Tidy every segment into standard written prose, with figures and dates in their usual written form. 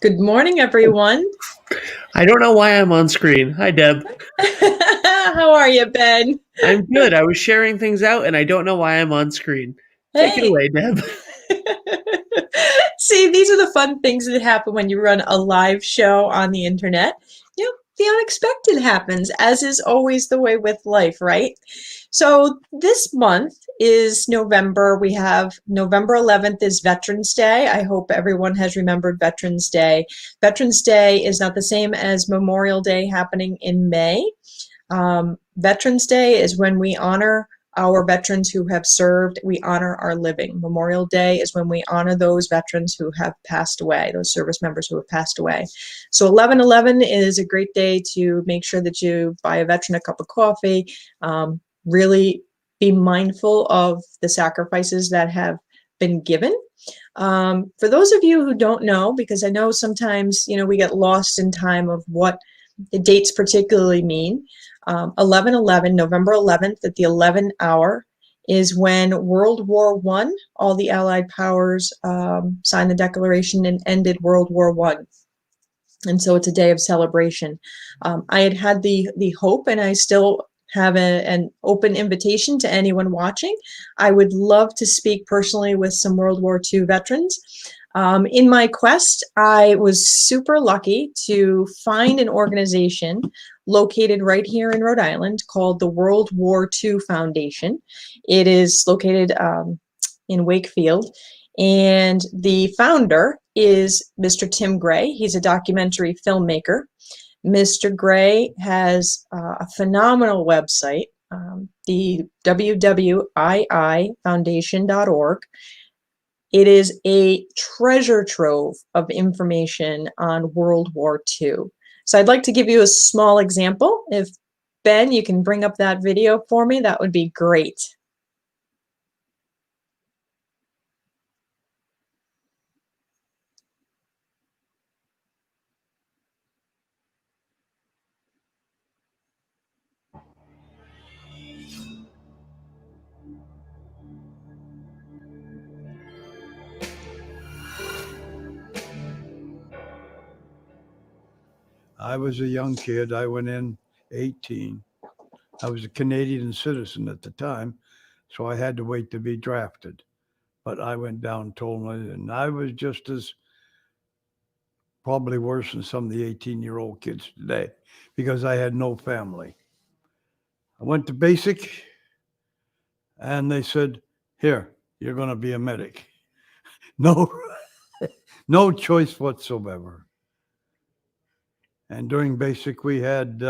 Good morning, everyone. I don't know why I'm on screen. Hi, Deb. How are you, Ben? I'm good. I was sharing things out, and I don't know why I'm on screen. Take it Hey. away, Deb. See, these are the fun things that happen when you run a live show on the internet. The unexpected happens, as is always the way with life, right? So this month is November. We have November 11th is Veterans Day. I hope everyone has remembered Veterans Day. Veterans Day is not the same as Memorial Day happening in May. Veterans Day is when we honor our veterans who have served. We honor our living. Memorial Day is when we honor those veterans who have passed away, those service members who have passed away. So 11/11 is a great day to make sure that you buy a veteran a cup of coffee, really be mindful of the sacrifices that have been given. For those of you who don't know, because I know sometimes, we get lost in time of what the dates particularly mean. 11/11, November 11th at the 11th hour is when World War I, all the Allied powers signed the Declaration and ended World War I. And so it's a day of celebration. I had the hope, and I still have an open invitation to anyone watching. I would love to speak personally with some World War II veterans. In my quest, I was super lucky to find an organization located right here in Rhode Island called the World War II Foundation. It is located in Wakefield, and the founder is Mr. Tim Gray. He's a documentary filmmaker. Mr. Gray has a phenomenal website, the www.iifoundation.org. It is a treasure trove of information on World War II. So I'd like to give you a small example. If, Ben, you can bring up that video for me, that would be great. I was a young kid. I went in 18. I was a Canadian citizen at the time, so I had to wait to be drafted. But I went down, told me, and I was just as probably worse than some of the 18-year-old kids today because I had no family. I went to basic, and they said, "Here, you're going to be a medic." No, no choice whatsoever. And during basic, we had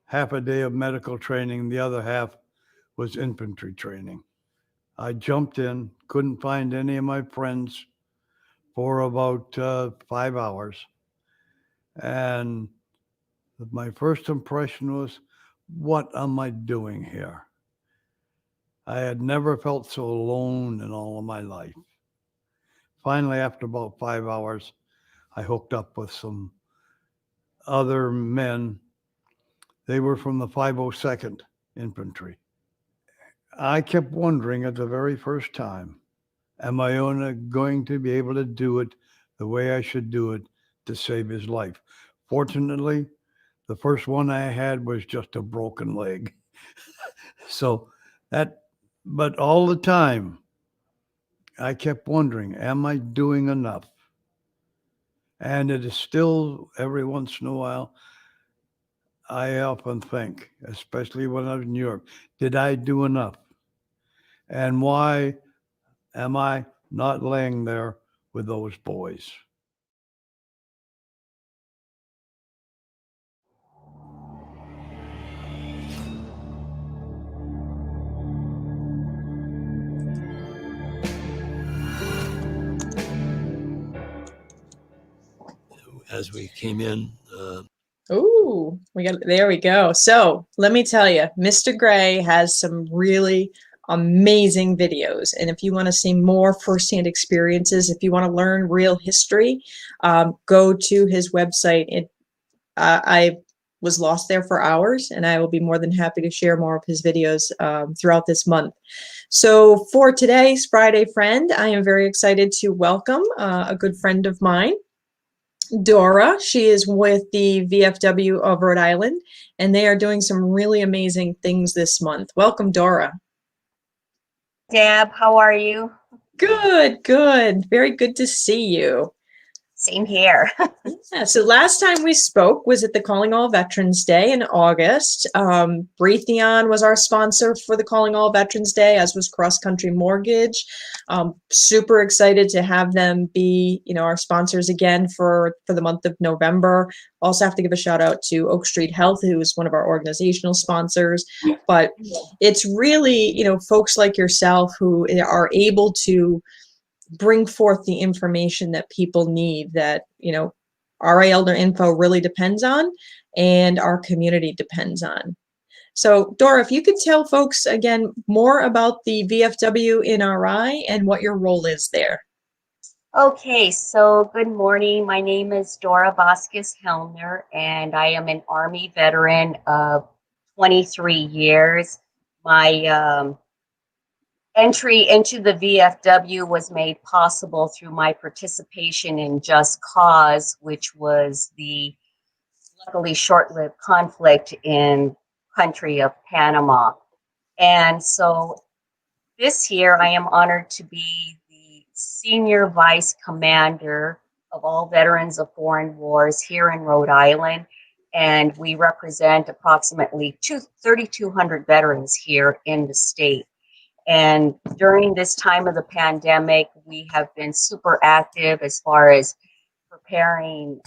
half a day of medical training. The other half was infantry training. I jumped in, couldn't find any of my friends for about 5 hours. And my first impression was, what am I doing here? I had never felt so alone in all of my life. Finally, after about 5 hours, I hooked up with some other men. They were from the 502nd Infantry. I kept wondering at the very first time, am I going to be able to do it the way I should do it to save his life? Fortunately, the first one I had was just a broken leg. But all the time, I kept wondering, am I doing enough? And it is still, every once in a while, I often think, especially when I was in New York, did I do enough? And why am I not laying there with those boys? As we came in. Ooh, there we go. So let me tell you, Mr. Gray has some really amazing videos. And if you want to see more firsthand experiences, if you want to learn real history, go to his website. I was lost there for hours, and I will be more than happy to share more of his videos throughout this month. So for today's Friday Friend, I am very excited to welcome a good friend of mine. Dora. She is with the VFW of Rhode Island, and they are doing some really amazing things this month. Welcome, Dora. Deb, how are you? Good, good. Very good to see you. Same here. Yeah, so last time we spoke was at the Calling All Veterans Day in August. Raytheon was our sponsor for the Calling All Veterans Day, as was Cross Country Mortgage. Super excited to have them be, our sponsors again for the month of November. Also have to give a shout out to Oak Street Health, who is one of our organizational sponsors. But it's really, folks like yourself who are able to bring forth the information that people need that, RA Elder Info really depends on and our community depends on. So Dora, if you could tell folks again more about the VFW in RI and what your role is there. Okay, so good morning. My name is Dora Vasquez-Hellner, and I am an Army veteran of 23 years. My entry into the VFW was made possible through my participation in Just Cause, which was the luckily short-lived conflict in country of Panama. And so this year I am honored to be the Senior Vice Commander of all veterans of foreign wars here in Rhode Island. And we represent approximately 3,200 veterans here in the state. And during this time of the pandemic, we have been super active as far as preparing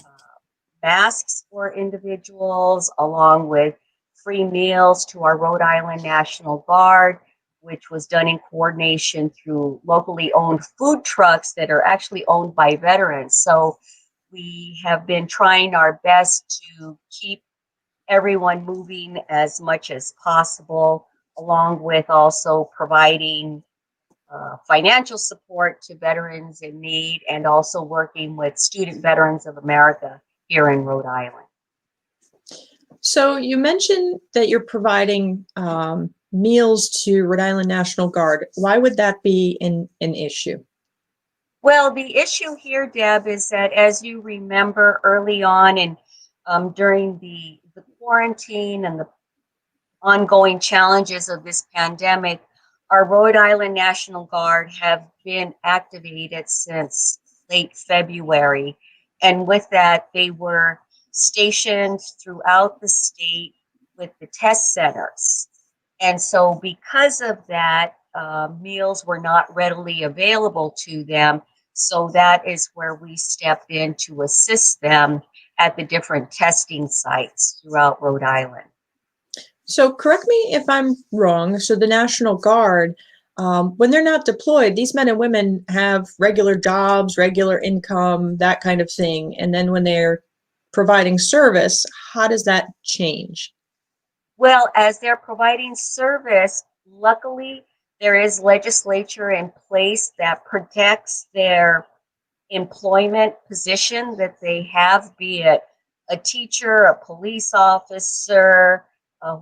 masks for individuals, along with free meals to our Rhode Island National Guard, which was done in coordination through locally owned food trucks that are actually owned by veterans. So we have been trying our best to keep everyone moving as much as possible, along with also providing financial support to veterans in need, and also working with Student Veterans of America here in Rhode Island. So you mentioned that you're providing meals to Rhode Island National Guard. Why would that be an issue? Well, the issue here, Deb, is that as you remember early on and during the quarantine and the ongoing challenges of this pandemic, our Rhode Island National Guard have been activated since late February. And with that, they were stationed throughout the state with the test centers. And so because of that, meals were not readily available to them. So that is where we stepped in to assist them at the different testing sites throughout Rhode Island. So correct me if I'm wrong. So the National Guard, when they're not deployed, these men and women have regular jobs, regular income, that kind of thing. And then when they're providing service, how does that change? Well, as they're providing service, luckily there is legislature in place that protects their employment position that they have, be it a teacher, a police officer,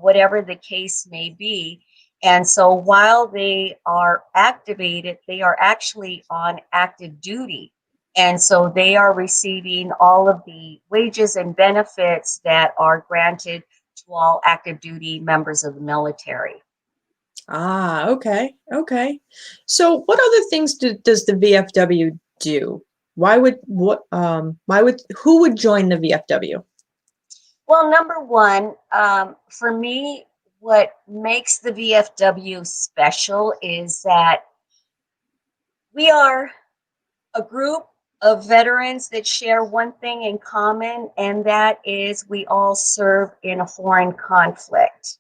whatever the case may be. And so while they are activated, they are actually on active duty. And so they are receiving all of the wages and benefits that are granted to all active duty members of the military. Ah, okay, okay. So what other things does the VFW do? Who would join the VFW? Well, number one, for me, what makes the VFW special is that we are a group of veterans that share one thing in common, and that is we all serve in a foreign conflict.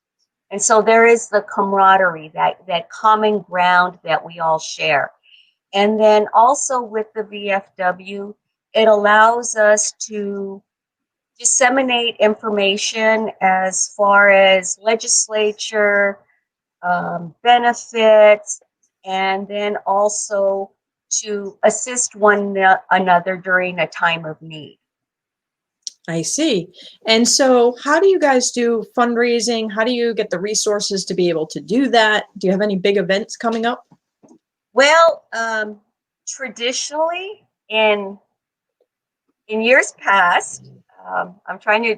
And so there is the camaraderie, that common ground that we all share. And then also with the VFW, it allows us to disseminate information as far as legislature, benefits, and then also to assist one another during a time of need. I see. And so how do you guys do fundraising? How do you get the resources to be able to do that? Do you have any big events coming up? Well, traditionally in years past, I'm trying to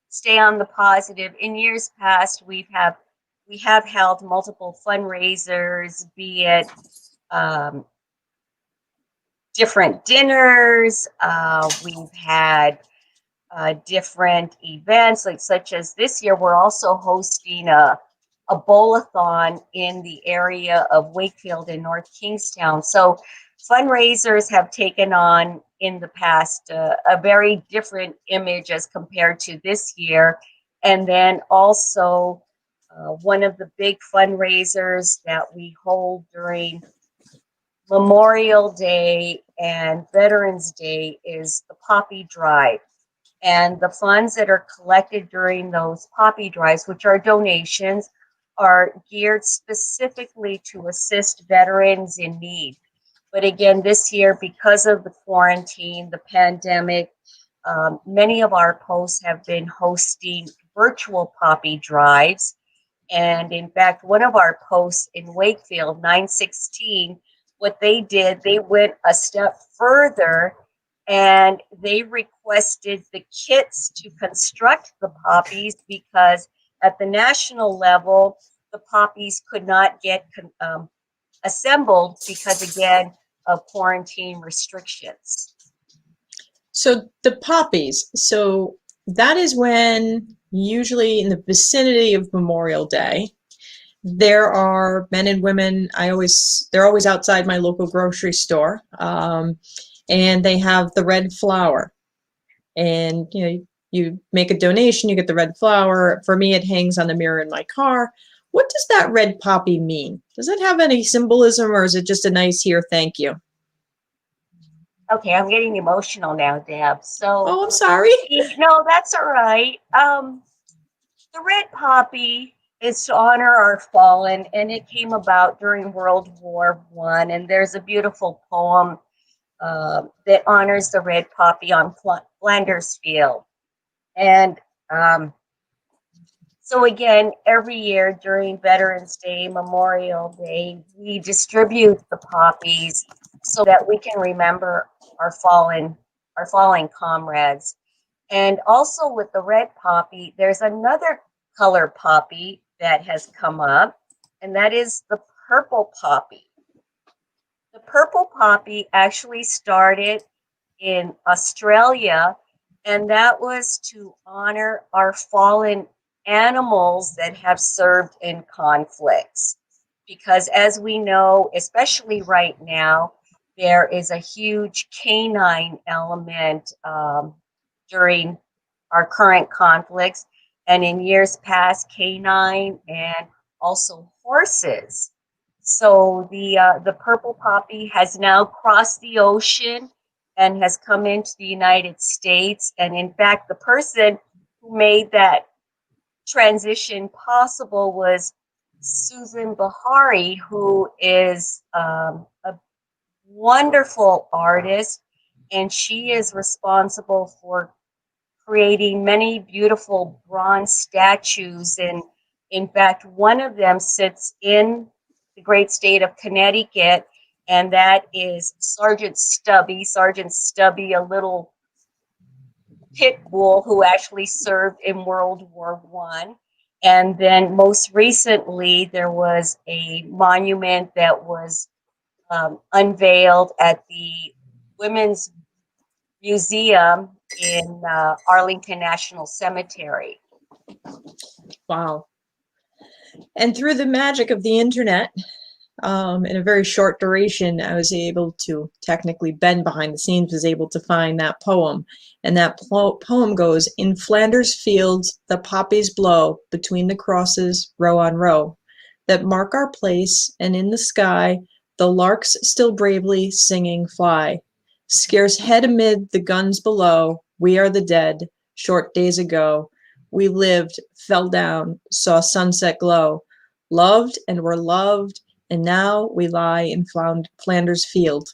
stay on the positive. In years past, we have held multiple fundraisers, be it um, different dinners. We've had different events, like such as this year, we're also hosting a bowl-a-thon in the area of Wakefield in North Kingstown. So fundraisers have taken on in the past a very different image as compared to this year. And then also one of the big fundraisers that we hold during Memorial Day and Veterans Day is the Poppy Drive. And the funds that are collected during those poppy drives, which are donations, are geared specifically to assist veterans in need. But again, this year, because of the quarantine, the pandemic, many of our posts have been hosting virtual poppy drives. And in fact, one of our posts in Wakefield, 916, what they did, they went a step further and they requested the kits to construct the poppies because at the national level, the poppies could not get assembled because, again, of quarantine restrictions. So the poppies. So that is when, usually in the vicinity of Memorial Day, there are men and women. They're always outside my local grocery store, and they have the red flower. And you make a donation, you get the red flower. For me, it hangs on the mirror in my car. What does that red poppy mean? Does it have any symbolism, or is it just a nice here, thank you? Okay, I'm getting emotional now, Deb. So, Oh, I'm sorry. no, that's all right. The red poppy is to honor our fallen, and it came about during World War I. And there's a beautiful poem that honors the red poppy on Flanders Field. And so again, every year during Veterans Day, Memorial Day, we distribute the poppies so that we can remember our fallen comrades. And also with the red poppy, there's another color poppy that has come up, and that is the purple poppy. The purple poppy actually started in Australia, and that was to honor our fallen animals that have served in conflicts. Because as we know, especially right now, there is a huge canine element during our current conflicts, and in years past, canine and also horses. So the purple poppy has now crossed the ocean and has come into the United States. And in fact, the person who made that transition possible was Susan Bahari, who is a wonderful artist, and she is responsible for creating many beautiful bronze statues. And in fact, one of them sits in the great state of Connecticut, and that is Sergeant Stubby, a little pit bull who actually served in World War I. And then most recently, there was a monument that was unveiled at the Women's Museum in Arlington National Cemetery. Wow. And through the magic of the internet, in a very short duration, I was able to, technically Ben behind the scenes was able to find that poem. And that poem goes, "In Flanders Fields, the poppies blow between the crosses, row on row, that mark our place, and in the sky, the larks still bravely singing fly. Scarce head amid the guns below, we are the dead, short days ago. We lived, fell down, saw sunset glow, loved and were loved, and now we lie in Flanders Field.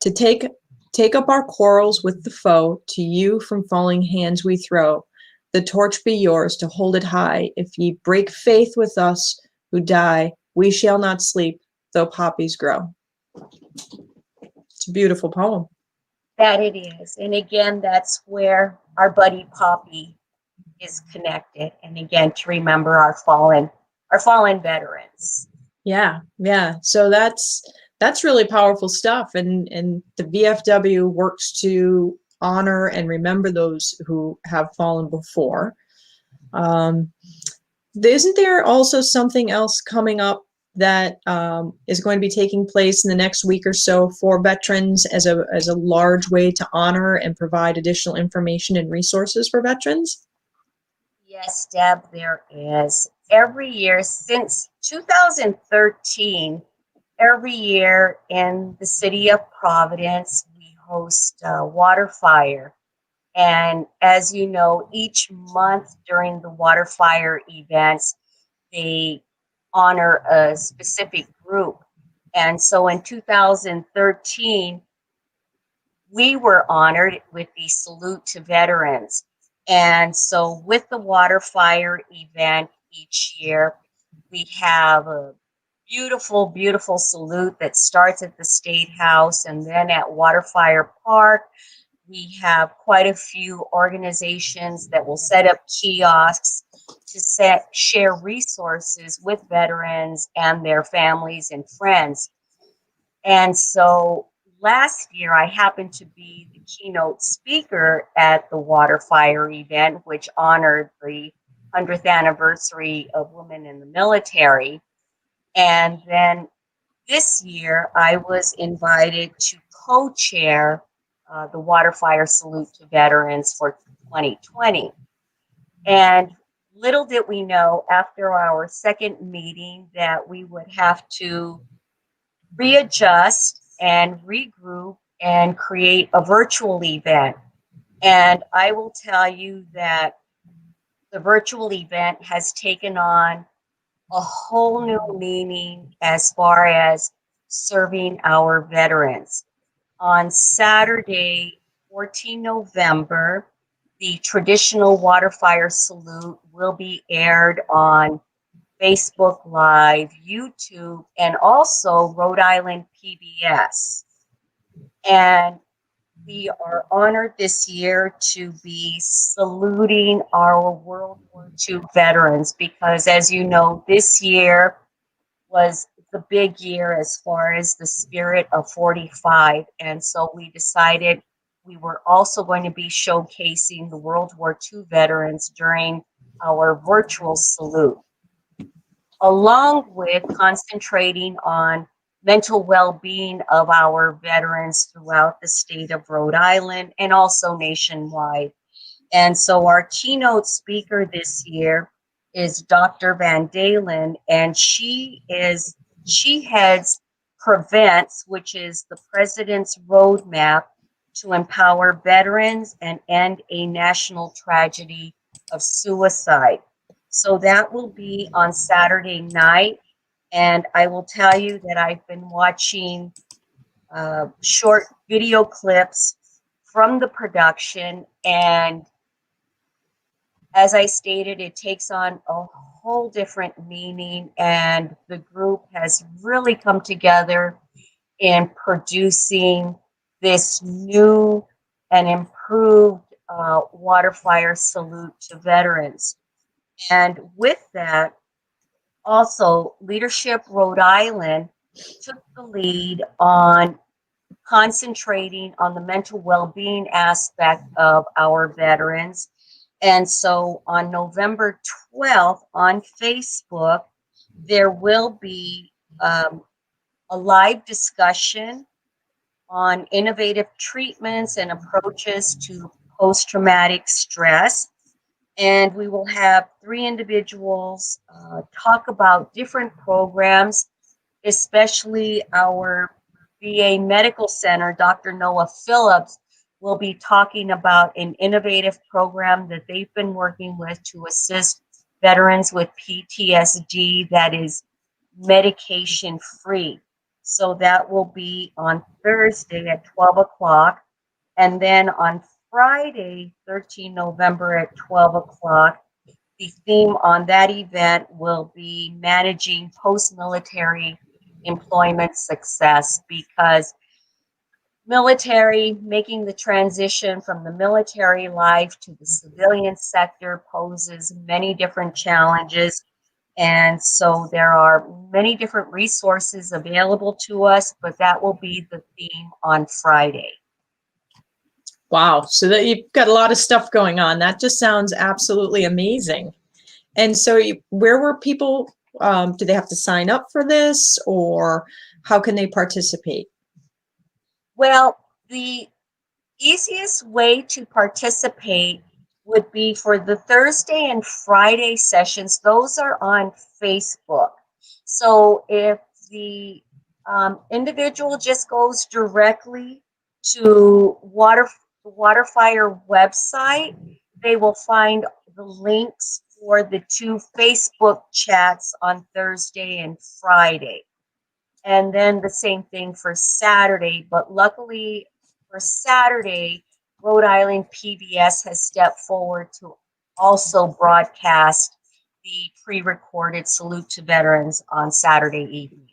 To take up our quarrels with the foe, to you from falling hands we throw. The torch be yours to hold it high. If ye break faith with us who die, we shall not sleep, though poppies grow." It's a beautiful poem. That it is. And again, that's where our buddy Poppy is connected. And again, to remember our fallen veterans. Yeah, yeah. So that's really powerful stuff, and the VFW works to honor and remember those who have fallen before. Um, isn't there also something else coming up that is going to be taking place in the next week or so for veterans as a large way to honor and provide additional information and resources for veterans? Yes, Deb, there is. Every year since 2013, every year in the city of Providence, we host Waterfire. And as you know, each month during the Waterfire events, they honor a specific group. And so in 2013, we were honored with the Salute to Veterans. And so with the Waterfire event each year, we have a beautiful, beautiful salute that starts at the State House, and then at Waterfire Park, we have quite a few organizations that will set up kiosks to share resources with veterans and their families and friends. And so last year, I happened to be the keynote speaker at the Waterfire event, which honored the 100th anniversary of women in the military. And then this year, I was invited to co-chair the Waterfire Salute to Veterans for 2020. And little did we know after our second meeting that we would have to readjust and regroup and create a virtual event. And I will tell you that the virtual event has taken on a whole new meaning as far as serving our veterans. On Saturday, 14 November, the traditional Waterfire salute will be aired on Facebook Live, YouTube, and also Rhode Island PBS. And we are honored this year to be saluting our World War II veterans because, as you know, this year was the big year as far as the spirit of 45. And so we decided we were also going to be showcasing the World War II veterans during our virtual salute, along with concentrating on mental well-being of our veterans throughout the state of Rhode Island and also nationwide. And so our keynote speaker this year is Dr. Van Dalen, and she heads Prevents, which is the President's Roadmap to empower veterans and end a national tragedy of suicide. So that will be on Saturday night. And I will tell you that I've been watching short video clips from the production. And as I stated, it takes on a whole different meaning. And the group has really come together in producing this new and improved Waterfire salute to veterans. And with that, also, Leadership Rhode Island took the lead on concentrating on the mental well-being aspect of our veterans. And so on November 12th on Facebook, there will be a live discussion on innovative treatments and approaches to post-traumatic stress. And we will have three individuals talk about different programs, especially our VA Medical Center. Dr. Noah Phillips will be talking about an innovative program that they've been working with to assist veterans with PTSD that is medication free. So that will be on Thursday at 12 o'clock. And then on Friday, 13 November at 12 o'clock, the theme on that event will be managing post-military employment success, because military, making the transition from the military life to the civilian sector poses many different challenges. And so there are many different resources available to us, but that will be the theme on Friday. Wow. So that you've got a lot of stuff going on. That just sounds absolutely amazing. And so where were people, do they have to sign up for this, or how can they participate? Well, the easiest way to participate would be for the Thursday and Friday sessions. Those are on Facebook. So if the individual just goes directly to the Waterfire website, they will find the links for the two Facebook chats on Thursday and Friday. And then the same thing for Saturday. But luckily for Saturday, Rhode Island PBS has stepped forward to also broadcast the pre-recorded salute to veterans on Saturday evening.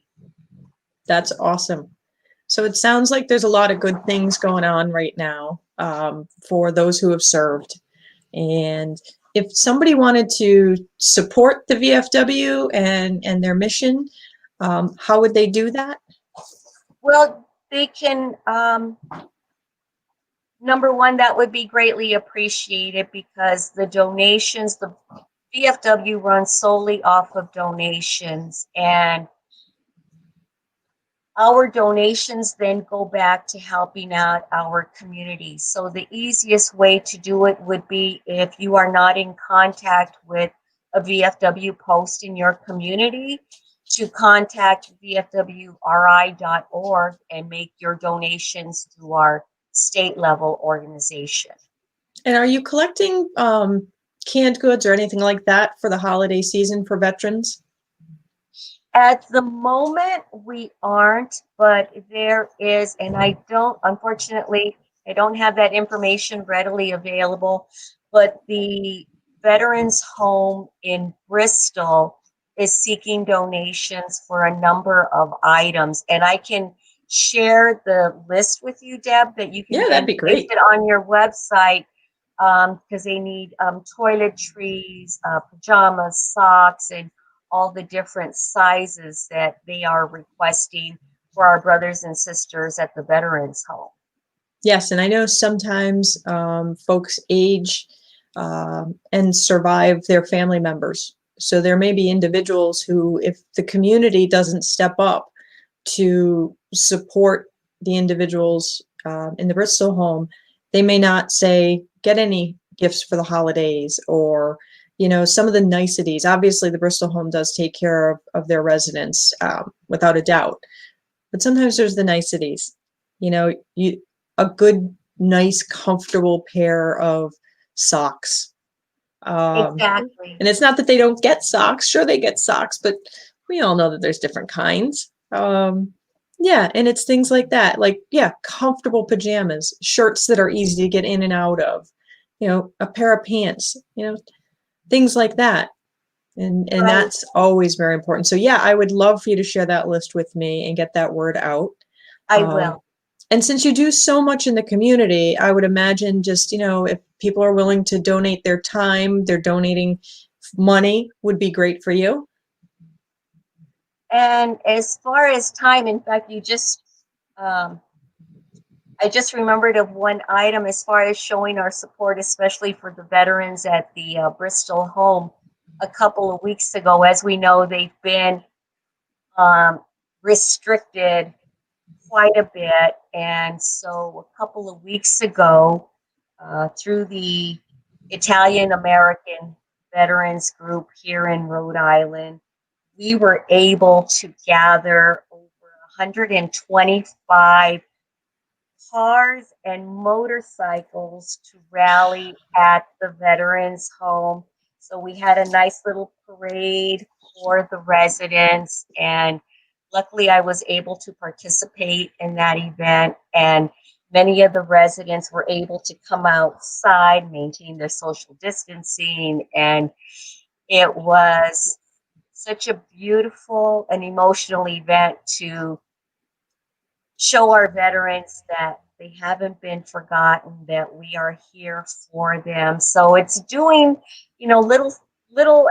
That's awesome. So it sounds like there's a lot of good things going on right now for those who have served. And if somebody wanted to support the VFW and their mission, how would they do that? Well, they can, number one, that would be greatly appreciated because the donations, the VFW runs solely off of donations, and our donations then go back to helping out our community. So the easiest way to do it would be if you are not in contact with a VFW post in your community, to contact vfwri.org and make your donations to our state level organization. And are you collecting canned goods or anything like that for the holiday season for veterans? At the moment, we aren't, but there is, and unfortunately, I don't have that information readily available, but the Veterans Home in Bristol is seeking donations for a number of items. And I can share the list with you, Deb, that you can Yeah, that'd be place great. it on your website, because they need toiletries, pajamas, socks, and all the different sizes that they are requesting for our brothers and sisters at the Veterans Home. Yes, and I know sometimes folks age and survive their family members. So there may be individuals who, if the community doesn't step up to support the individuals in the Bristol home, they may not say, get any gifts for the holidays, or some of the niceties. Obviously, the Bristol home does take care of their residents without a doubt. But sometimes there's the niceties. A good, nice, comfortable pair of socks. Exactly. And it's not that they don't get socks. Sure, they get socks, but we all know that there's different kinds. Yeah, and it's things like that. Like, yeah, comfortable pajamas, shirts that are easy to get in and out of, a pair of pants, things like that. And Right. that's always very important. So yeah, I would love for you to share that list with me and get that word out. I will. And since you do so much in the community, I would imagine just, if people are willing to donate their time, they're donating money, would be great for you. And as far as time, in fact, I just remembered of one item as far as showing our support, especially for the veterans at the Bristol home. A couple of weeks ago, as we know, they've been restricted quite a bit. And so a couple of weeks ago, through the Italian American Veterans Group here in Rhode Island, we were able to gather over 125 cars and motorcycles to rally at the Veterans Home. So we had a nice little parade for the residents, and luckily I was able to participate in that event, and many of the residents were able to come outside, maintain their social distancing, and it was such a beautiful and emotional event to show our veterans that they haven't been forgotten, that we are here for them. So it's doing, little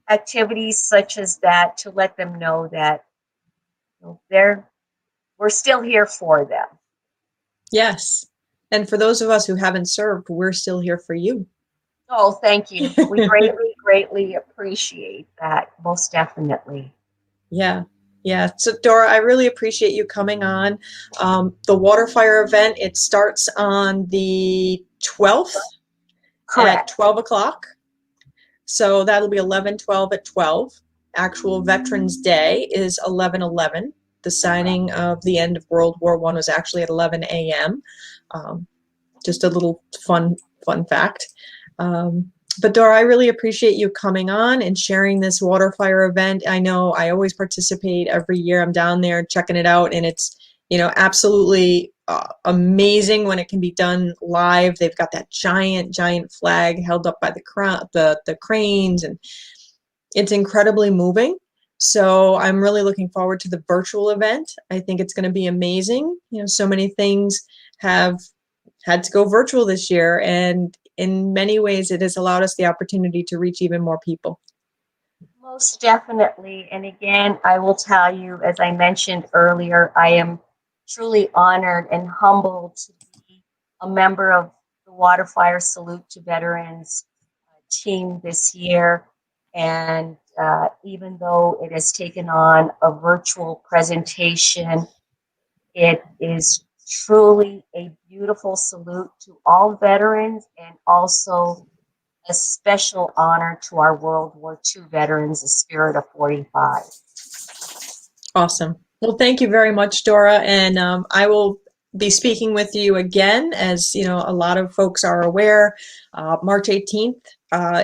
activities such as that to let them know that we're still here for them. Yes. And for those of us who haven't served, we're still here for you. Oh, thank you. We greatly, greatly appreciate that. Most definitely. Yeah. Yeah. So Dora, I really appreciate you coming on. The Waterfire event, it starts on the 12th at Correct. 12 o'clock. So that'll be 11/12 at 12. Actual Veterans Day is 11/11. The signing of the end of World War I was actually at 11 a.m. Just a little fun fact. But Dora, I really appreciate you coming on and sharing this Waterfire event. I know I always participate every year. I'm down there checking it out, and it's absolutely amazing when it can be done live. They've got that giant flag held up by the cranes, and it's incredibly moving. So I'm really looking forward to the virtual event. I think it's going to be amazing. So many things have had to go virtual this year, and in many ways it has allowed us the opportunity to reach even more people. Most definitely. And again, I will tell you, as I mentioned earlier, I am truly honored and humbled to be a member of the Waterfire Salute to Veterans team this year. And even though it has taken on a virtual presentation, it is truly a beautiful salute to all veterans, and also a special honor to our World War II veterans, the Spirit of 45. Awesome. Well, thank you very much, Dora. And I will be speaking with you again, as a lot of folks are aware, March 18th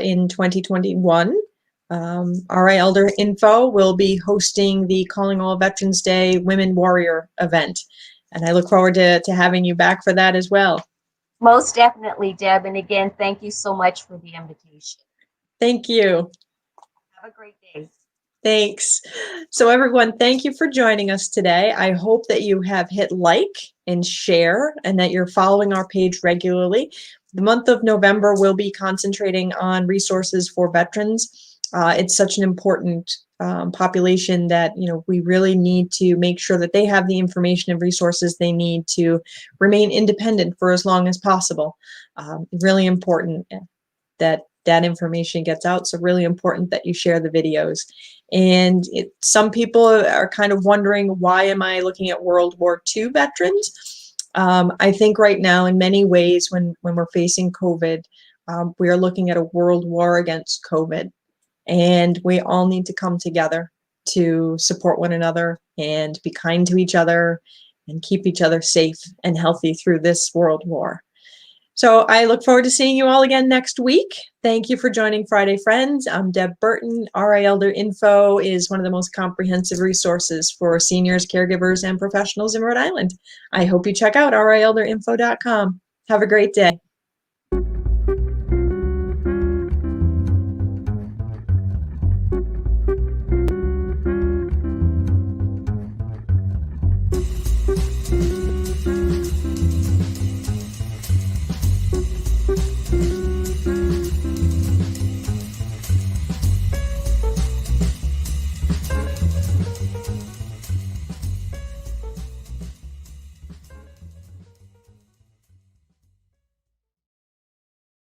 in 2021. RI Elder Info will be hosting the Calling All Veterans Day Women Warrior event. And I look forward to having you back for that as well. Most definitely, Deb. And again, thank you so much for the invitation. Thank you. Have a great day. Thanks. So everyone, thank you for joining us today. I hope that you have hit like and share, and that you're following our page regularly. The month of November will be concentrating on resources for veterans. It's such an important population that we really need to make sure that they have the information and resources they need to remain independent for as long as possible. Really important that information gets out. So really important that you share the videos. And some people are kind of wondering, why am I looking at World War II veterans? I think right now, in many ways, when we're facing COVID, we are looking at a world war against COVID. And we all need to come together to support one another and be kind to each other and keep each other safe and healthy through this world war. So I look forward to seeing you all again next week. Thank you for joining Friday Friends. I'm Deb Burton. RI Elder Info is one of the most comprehensive resources for seniors, caregivers, and professionals in Rhode Island. I hope you check out rielder.info.com. Have a great day.